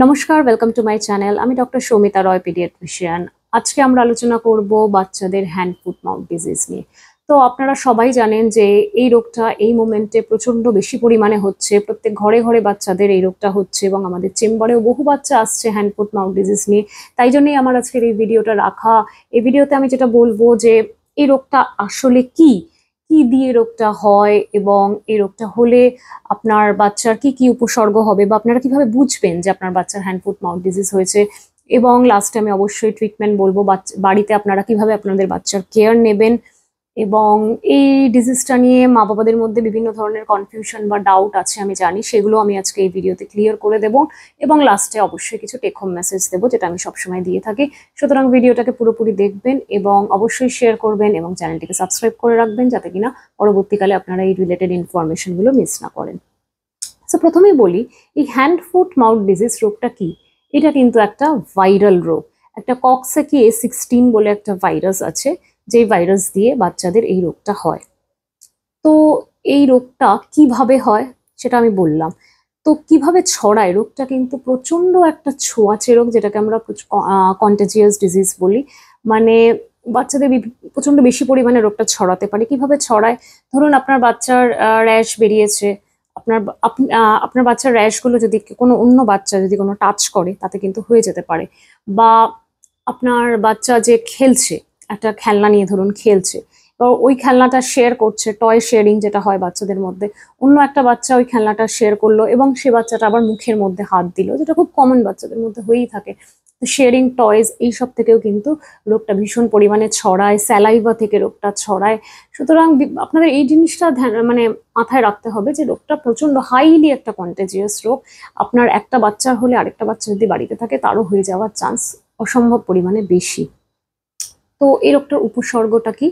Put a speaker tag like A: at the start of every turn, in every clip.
A: নমস্কার, welcome to my channel. আমি doctor Soumita রয়, paediatrician. আজকে আমরা আলোচনা করব বাচ্চাদের হ্যান্ড ফুট মাউথ ডিজিজ নিয়ে। তো আপনারা সবাই জানেন যে এই রোগটা এই মোমেন্টে প্রচন্ড বেশি পরিমাণে হচ্ছে। প্রত্যেক ঘরে ঘরে বাচ্চাদের এই রোগটা হচ্ছে এবং আমাদের চেম্বারেও বহু বাচ্চা আসছে হ্যান্ড ফুট মাউথ ডিজিজ নিয়ে। তাই জন্যই আমার আজকের এই ভিডিওটা রাখা। এই ভিডিওতে আমি যেটা বলবো যে এই রোগটা আসলে কি, কি দিয়ে রোগটা হয় এবং এই রোগটা হলে আপনার বাচ্চার কি কি উপসর্গ হবে বা আপনারা কিভাবে বুঝবেন যে আপনার বাচ্চার হ্যান্ড ফুট মাউথ ডিজিজ হয়েছে। এবং লাস্টে আমি অবশ্যই ট্রিটমেন্ট বলবো, বাড়িতে আপনারা কিভাবে আপনাদের বাচ্চার কেয়ার নেবেন। এবং এই ডিজিজটা নিয়ে মা বাবাদের মধ্যে বিভিন্ন ধরনের কনফিউশন বা ডাউট আছে আমি জানি, সেগুলো আমি আজকে এই ভিডিওতে ক্লিয়ার করে দেবো। এবং লাস্টে অবশ্যই কিছু টেক হোম মেসেজ দেবো, যেটা আমি সবসময় দিয়ে থাকি। সুতরাং ভিডিওটাকে পুরোপুরি দেখবেন এবং অবশ্যই শেয়ার করবেন এবং চ্যানেলটিকে সাবস্ক্রাইব করে রাখবেন, যাতে কিনা পরবর্তীকালে আপনারা এই রিলেটেড ইনফরমেশনগুলো মিস না করেন। তো প্রথমেই বলি, এই হ্যান্ড ফুট মাউথ ডিজিজ রোগটা কি। এটা কিন্তু একটা ভাইরাল রোগ। একটা কক্সাকি A16 বলে একটা ভাইরাস আছে, যেই ভাইরাস দিয়ে বাচ্চাদের এই রোগটা হয়। তো এই রোগটা কিভাবে হয় সেটা আমি বললাম। তো কিভাবে ছড়ায়, রোগটা কিন্তু প্রচন্ড একটা ছোঁয়াচে রোগ, যেটাকে আমরা কন্টেজিয়াস ডিজিজ বলি। মানে বাচ্চাদের প্রচন্ড বেশি পরিমাণে রোগটা ছড়াতে পারে। কিভাবে ছড়ায়, ধরুন আপনার বাচ্চার র্যাশ বেরিয়েছে। আপনার বাচ্চার র্যাশগুলো যদি কোনো অন্য বাচ্চা যদি কোনো টাচ করে, তাতে কিন্তু হয়ে যেতে পারে। বা আপনার বাচ্চা যে খেলছে, একটা খেলনা নিয়ে ধরুন খেলছে, তো ওই খেলনাটা শেয়ার করছে, টয় শেয়ারিং যেটা হয় বাচ্চাদের মধ্যে। অন্য একটা বাচ্চা ওই খেলনাটা শেয়ার করলো এবং সে বাচ্চাটা আবার মুখের মধ্যে হাত দিল, যেটা খুব কমন বাচ্চাদের মধ্যে হয়েই থাকে। তো শেয়ারিং টয়েস এইসব থেকেও কিন্তু রোগটা ভীষণ পরিমাণে ছড়ায়, স্যালাইভা থেকে রোগটা ছড়ায়। সুতরাং আপনাদের এই জিনিসটা মানে মাথায় রাখতে হবে যে রোগটা প্রচন্ড হাইলি একটা কন্টেজিয়াস রোগ। আপনার একটা বাচ্চার হলে আরেকটা বাচ্চা যদি বাড়িতে থাকে, তারও হয়ে যাওয়ার চান্স অসম্ভব পরিমাণে বেশি। তো এই রোগটার উপসর্গটা কি,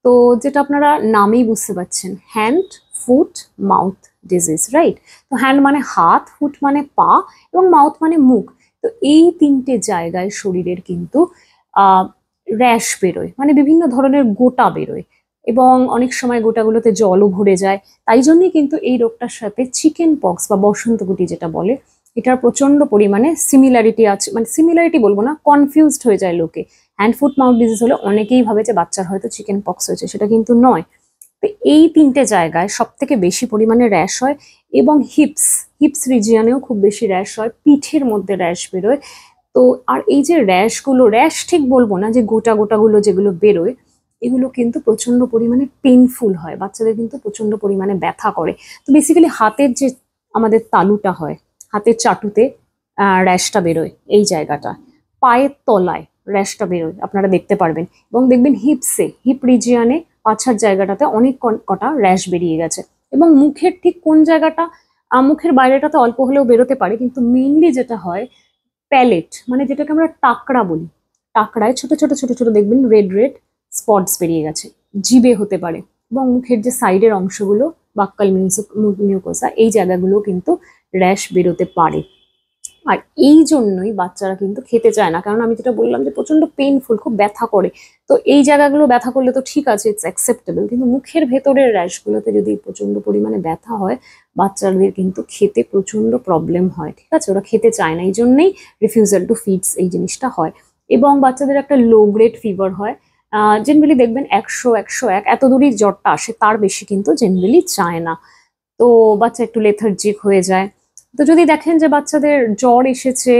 A: তো যেটা আপনারা নামেই বুঝতে পারছেন, hand foot mouth disease, right? তো হ্যান্ড মানে হাত, ফুট মানে পা এবং মাউথ মানে মুখ। তো এই তিনটে জায়গায় শরীরের কিন্তু র্যাশ বেরোয়, মানে বিভিন্ন ধরনের গোটা বেরোয় এবং অনেক সময় গোটাগুলোতে জলও ভরে যায়। তাই জন্যই কিন্তু এই রোগটার সাথে চিকেন পক্স বা বসন্তগুটি যেটা বলে, এটার প্রচন্ড পরিমাণে সিমিলারিটি আছে। মানে সিমিলারিটি বলবো না, কনফিউজড হয়ে যায় লোকে। হ্যান্ড ফুট মাউথ ডিজিজ হলে অনেকেই ভাবে যে বাচ্চার হয়তো চিকেন পক্স হয়েছে, সেটা কিন্তু নয়। তো এই তিনটে জায়গায় সব থেকে বেশি পরিমাণে র্যাশ হয় এবং হিপস রিজিয়নেও খুব বেশি র্যাশ হয়, পিঠের মধ্যে র্যাশ বেরোয়। তো আর এই যে র্যাশ ঠিক বলবো না, যে গোটা গোটাগুলো যেগুলো বেরোয়, এগুলো কিন্তু প্রচন্ড পরিমাণে পেনফুল হয়, বাচ্চাদের কিন্তু প্রচন্ড পরিমাণে ব্যথা করে। তো বেসিক্যালি হাতের যে আমাদের তালুটা হয়, হাতের চাটুতে র্যাশটা বেরোয় এই জায়গাটা। পায়ের তলায় র্যাশটা বেরোয়, আপনারা দেখতে পারবেন। এবং দেখবেন হিপ রিজিয়নে পাছার জায়গাটাতে অনেক কটা র্যাশ বেরিয়ে গেছে। এবং মুখের ঠিক কোন জায়গাটা, মুখের বাইরেটাতে অল্প হলেও বেরোতে পারে, কিন্তু মেইনলি যেটা হয় প্যালেট, মানে যেটাকে আমরা টাকরা বলি, টাকরায় ছোট ছোট ছোট ছোট দেখবেন রেড রেড স্পটস বেরিয়ে গেছে। জিভে হতে পারে এবং মুখের যে সাইডের অংশগুলো, বাক্কাল মিউকোসা, এই জায়গাগুলো কিন্তু র্যাশ বেরোতে পারে। আর এই জন্যই বাচ্চারা কিন্তু খেতে চায় না, কারণ আমি যেটা বললাম যে প্রচন্ড পেইনফুল, খুব ব্যথা করে। তো এই জায়গাগুলো ব্যথা করলে তো ঠিক আছে, ইটস অ্যাকসেপ্টেবল, কিন্তু মুখের ভেতরের র্যাশগুলোতে যদি প্রচন্ড পরিমাণে ব্যথা হয়, বাচ্চাদের কিন্তু খেতে প্রচন্ড প্রবলেম হয়। ঠিক আছে, ওরা খেতে চায় না, এই জন্যই রিফিউজাল টু ফিডস এই জিনিসটা হয়। এবং বাচ্চাদের একটা লো গ্রেড ফিভার হয়। জেনারেলি দেখবেন 100 101 এত দূরই জ্বরটা আসে, তার বেশি কিন্তু জেনারেলি চায় না। তো বাচ্চা একটু লেথার্জিক হয়ে যায়। তো যদি দেখেন যে বাচ্চাদের জ্বর এসেছে,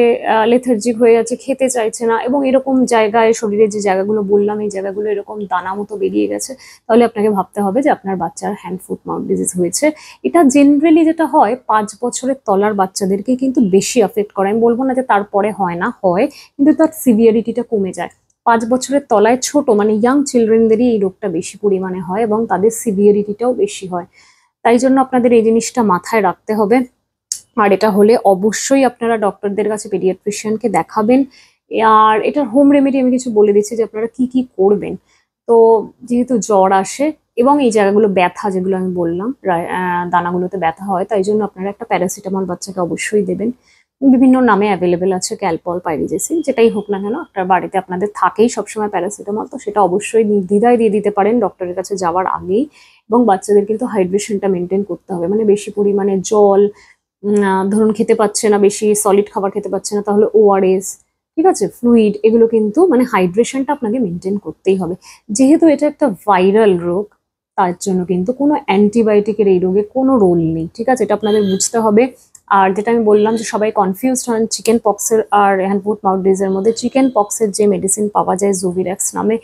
A: লেথার্জিক হয়ে যাচ্ছে, খেতে চাইছে না, এবং এরকম জায়গায় শরীরের যে জায়গাগুলো বললাম, এই জায়গাগুলো এরকম দানা মতো বেরিয়ে গেছে, তাহলে আপনাকে ভাবতে হবে যে আপনার বাচ্চার হ্যান্ড ফুট মাউথ ডিজিজ হয়েছে। এটা জেনারেলি যেটা হয় 5 বছরের তলার বাচ্চাদেরকে কিন্তু বেশি অ্যাফেক্ট করে। আমি বলবো না যে তারপরে হয় না, হয়, কিন্তু তার সিভিয়ারিটিটা কমে যায়। 5 বছরের তলায় ছোট মানে ইয়াং চিলড্রেনদেরই এই রোগটা বেশি পরিমাণে হয় এবং তাদের সিভিয়ারিটিটাও বেশি হয়। তাই জন্য আপনাদের এই জিনিসটা মাথায় রাখতে হবে। আর এটা হলে অবশ্যই আপনারা ডক্টরদের কাছে, পেডিয়াট্রিশিয়ানকে দেখাবেন। আর এটার হোম রেমেডি আমি কিছু বলে দিচ্ছি যে আপনারা কি কি করবেন। তো যেহেতু জ্বর আসে এবং এই জায়গাগুলো ব্যথা, যেগুলো আমি বললাম দানাগুলোতে ব্যথা হয়, তাই জন্য আপনারা একটা প্যারাসিটামল বাচ্চাকে অবশ্যই দেবেন। বিভিন্ন নামে অ্যাভেলেবেল আছে, ক্যালপল, পাইরিজেসিন, যেটাই হোক না কেন, আপনার বাড়িতে আপনাদের থাকেই সবসময় প্যারাসিটামল, তো সেটা অবশ্যই নির্দ্বিধায় দিয়ে দিতে পারেন ডক্টরের কাছে যাওয়ার আগেই। এবং বাচ্চাদের কিন্তু হাইড্রেশনটা মেনটেন করতে হবে, মানে বেশি পরিমাণে জল, ধরুন খেতে পাচ্ছে না, বেশি সলিড খাবার খেতে পাচ্ছে না, তাহলে ওআরএস, ঠিক আছে, ফ্লুইড, এগুলো কিন্তু মানে হাইড্রেশনটা আপনাকে মেনটেন করতেই হবে। যেহেতু এটা একটা ভাইরাল রোগ, তার জন্য কিন্তু কোনো অ্যান্টিবায়োটিকের এই রোগে কোনো রোল নেই, ঠিক আছে, এটা আপনাদের বুঝতে হবে। আর যেটা আমি বললাম যে সবাই কনফিউজড হন চিকেন পক্সের আর হ্যান্ড ফুট মাউথ ডিজিজের মধ্যে, চিকেন পক্সের যে মেডিসিন পাওয়া যায় জোভিরেক্স নামে,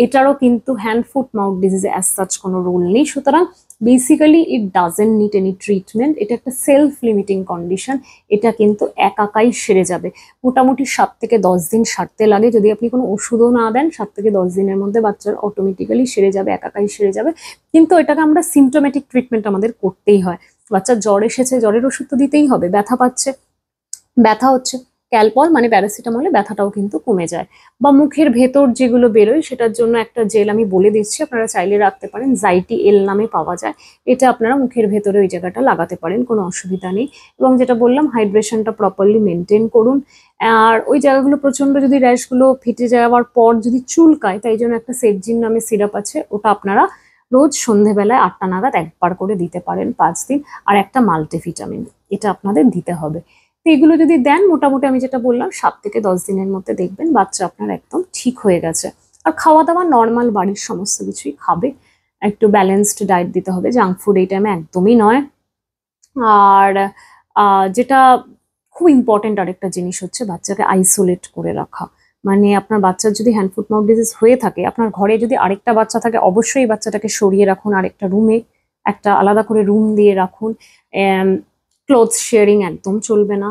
A: এটারও কিন্তু হ্যান্ড ফুট মাউথ ডিজিজে অ্যাজ সাচ কোনো রোল নেই। সুতরাং basically it doesn't need any treatment, এটা একটা সেলফ লিমিটিং কন্ডিশন, এটা কিন্তু একাই সেরে যাবে। মোটামুটি 7 থেকে 10 দিন সারতে লাগে, যদি আপনি কোনো ওষুধও না দেন 7 থেকে 10 দিনের মধ্যে বাচ্চার অটোমেটিক্যালি সেরে যাবে, একাই সেরে যাবে। কিন্তু এটাকে আমরা সিমটোমেটিক ট্রিটমেন্ট আমাদের করতেই হয়। বাচ্চার জ্বর এসেছে, জ্বরের ওষুধ তো দিতেই হবে, ব্যথা পাচ্ছে, ব্যথা হচ্ছে, ক্যালপল মানে প্যারাসিটামলে ব্যথাটাও কিন্তু কমে যায়। বা মুখের ভেতর যেগুলো বেরোয় সেটার জন্য একটা জেল আমি বলে দিচ্ছি, আপনারা চাইলে রাখতে পারেন, জাইটি এল নামে পাওয়া যায়, এটা আপনারা মুখের ভেতরে ওই জায়গাটা লাগাতে পারেন, কোনো অসুবিধা নেই। এবং যেটা বললাম, হাইড্রেশনটা প্রপারলি মেনটেন করুন। আর ওই জায়গাগুলো প্রচন্ড যদি র্যাশগুলো ফেটে যাওয়ার পর যদি চুলকায়, তাই জন্য একটা সেটজিন নামে সিরাপ আছে, ওটা আপনারা রোজ সন্ধেবেলায় 8টা নাগাদ একবার করে দিতে পারেন 5 দিন। আর একটা মাল্টিভিটামিন, এটা আপনাদের দিতে হবে। তো এগুলো যদি দেন, মোটামুটি আমি যেটা বললাম 7 থেকে 10 দিনের মধ্যে দেখবেন বাচ্চা আপনার একদম ঠিক হয়ে গেছে। আর খাওয়া দাওয়া নর্মাল বাড়ির সমস্ত কিছুই খাবে, একটু ব্যালেন্সড ডায়েট দিতে হবে, জাঙ্ক ফুড এই টাইমে একদমই নয়। আর যেটা খুব ইম্পর্টেন্ট আরেকটা জিনিস হচ্ছে বাচ্চাকে আইসোলেট করে রাখা। মানে আপনার বাচ্চার যদি হ্যান্ড ফুট মাউথ ডিজিজ হয়ে থাকে, আপনার ঘরে যদি আরেকটা বাচ্চা থাকে, অবশ্যই বাচ্চাটাকে সরিয়ে রাখুন আরেকটা রুমে, একটা আলাদা করে রুম দিয়ে রাখুন। ক্লোথস শেয়ারিং একদম চলবে না।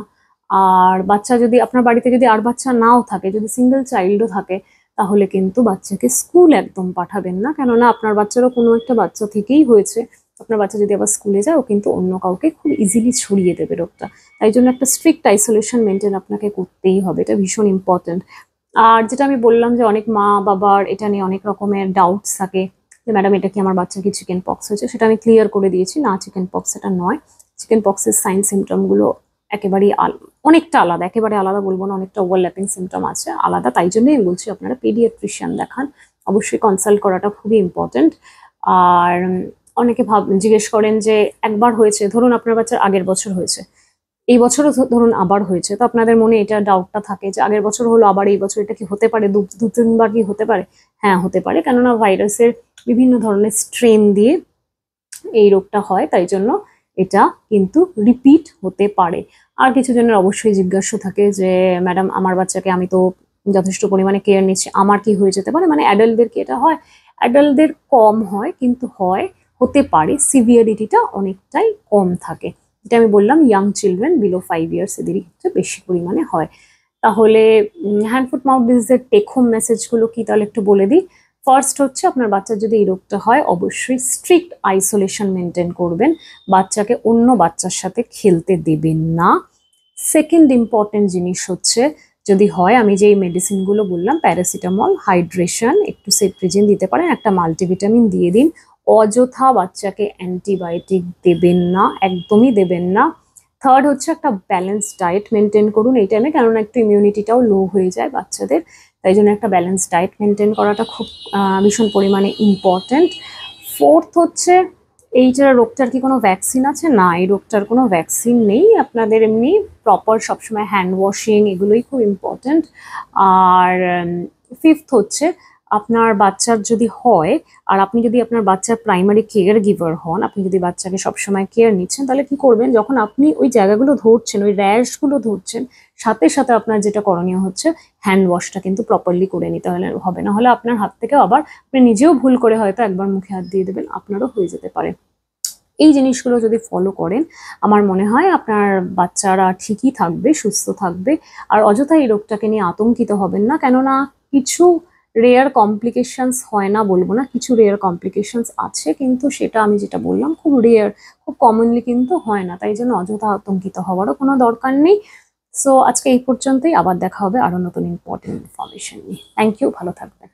A: আর বাচ্চা যদি আপনার বাড়িতে যদি আর বাচ্চা নাও থাকে, যদি সিঙ্গেল চাইল্ডও থাকে, তাহলে কিন্তু বাচ্চাকে স্কুল একদম পাঠাবেন না, কেননা আপনার বাচ্চারও কোনো একটা বাচ্চা থেকেই হয়েছে, আপনার বাচ্চা যদি আবার স্কুলে যায়, ও কিন্তু অন্য কাউকে খুব ইজিলি ছড়িয়ে দেবে রোগটা। তাই জন্য একটা স্ট্রিক্ট আইসোলেশন মেনটেন আপনাকে করতেই হবে, এটা ভীষণ ইম্পর্টেন্ট। আর যেটা আমি বললাম যে অনেক মা বাবার এটা নিয়ে অনেক রকমের ডাউটস থাকে, যে ম্যাডাম এটা কি আমার বাচ্চা কি চিকেন পক্স হয়েছে, সেটা আমি ক্লিয়ার করে দিয়েছি, না চিকেন পক্স এটা নয়। চিকেন পক্সের সাইন সিমটমগুলো একেবারেই অনেকটা আলাদা, একেবারে আলাদা বলবো না, অনেকটা ওভারল্যাপিং সিমটম আছে, আলাদা। তাই জন্যই আমি বলছি আপনারা পেডিয়াট্রিশিয়ান দেখান, অবশ্যই কনসাল্ট করাটা খুবই ইম্পর্টেন্ট। আর অনেকে জিজ্ঞেস করেন যে একবার হয়েছে, ধরুন আপনার বাচ্চার আগের বছর হয়েছে, এই বছরও ধরুন আবার হয়েছে, তো আপনাদের মনে এটা ডাউটটা থাকে যে আগের বছর হলো আবার এই বছর, এটা কি হতে পারে, দু তিনবার কি হতে পারে? হ্যাঁ হতে পারে, কেননা ভাইরাসের বিভিন্ন ধরনের স্ট্রেন দিয়ে এই রোগটা হয়, তাই জন্য এটা কিন্তু রিপিট হতে পারে। আর কিছু জনের অবশ্যই জিজ্ঞাসা থাকে যে ম্যাডাম আমার বাচ্চাকে আমি তো যথেষ্ট পরিমাণে কেয়ার নিচ্ছি, আমার কি হয়ে যেতে পারে? মানে অ্যাডাল্টদের কি এটা হয়? অ্যাডাল্টদের কম হয়, কিন্তু হতে পারে, সিভিয়ারিটিটা অনেকটাই কম থাকে। যেটা আমি বললাম, ইয়াং চিলড্রেন বিলো 5 ইয়ার্স এদেরই ক্ষেত্রে বেশি পরিমাণে হয়। তাহলে হ্যান্ড ফুট মাউথ ডিজিজের টেক হোম মেসেজগুলো কি, তাহলে একটু বলে দিই। ফার্স্ট হচ্ছে, আপনার বাচ্চার যদি এই রোগটা হয়, অবশ্যই স্ট্রিক্ট আইসোলেশন মেনটেন করবেন, বাচ্চাকে অন্য বাচ্চার সাথে খেলতে দেবেন না। সেকেন্ড ইম্পর্টেন্ট জিনিস হচ্ছে, যদি হয় আমি যে এই মেডিসিনগুলো বললাম, প্যারাসিটামল, হাইড্রেশন, একটু সেট্রিজিন দিতে পারেন, একটা মাল্টিভিটামিন দিয়ে দিন। অযথা বাচ্চাকে অ্যান্টিবায়োটিক দেবেন না, একদমই দেবেন না। থার্ড হচ্ছে, একটা ব্যালেন্স ডায়েট মেনটেন করুন এই টাইমে, কেননা একটু ইমিউনিটিটাও লো হয়ে যায় বাচ্চাদের, তাই জন্য একটা ব্যালেন্স ডায়েট মেনটেন করাটা খুব ভীষণ পরিমাণে ইম্পর্ট্যান্ট। ফোর্থ হচ্ছে, এই যে রোগটার কি কোনো ভ্যাকসিন আছে? না, এই রোগটার কোনো ভ্যাকসিন নেই, আপনাদের এমনি প্রপার সবসময় হ্যান্ড ওয়াশিং, এগুলোই খুব ইম্পর্ট্যান্ট। আর ফিফথ হচ্ছে, আপনার বাচ্চার যদি হয়, আর আপনি যদি আপনার বাচ্চার প্রাইমারি কেয়ার গিভার হন, আপনি যদি বাচ্চাকে সবসময় কেয়ার নিচ্ছেন, তাহলে কি করবেন, যখন আপনি ওই জায়গাগুলো ধরছেন, ওই র্যাশগুলো ধরছেন, সাথে সাথে আপনার যেটা করণীয় হচ্ছে, হ্যান্ড ওয়াশটা কিন্তু প্রপারলি করে নিতে হবে, না হলে আপনার হাত থেকে আবার আপনি নিজেও ভুল করে হয়তো একবার মুখে হাত দিয়ে দেবেন, আপনারও হয়ে যেতে পারে। এই জিনিসগুলো যদি ফলো করেন, আমার মনে হয় আপনার বাচ্চারা ঠিকই থাকবে, সুস্থ থাকবে। আর অযথা এই রোগটাকে নিয়ে আতঙ্কিত হবেন না, কেননা কিছু রেয়ার কমপ্লিকেশনস হয় না বলবো না, কিছু রেয়ার কমপ্লিকেশনস আছে, কিন্তু সেটা আমি যেটা বললাম খুব রেয়ার, খুব কমনলি কিন্তু হয় না, তাই জন্য অযথা আতঙ্কিত হওয়ারও কোনো দরকার নেই। সো আজকে এই পর্যন্তই, আবার দেখা হবে আরো নতুন ইম্পর্টেন্ট ইনফরমেশন নিয়ে। থ্যাংক ইউ, ভালো থাকবেন।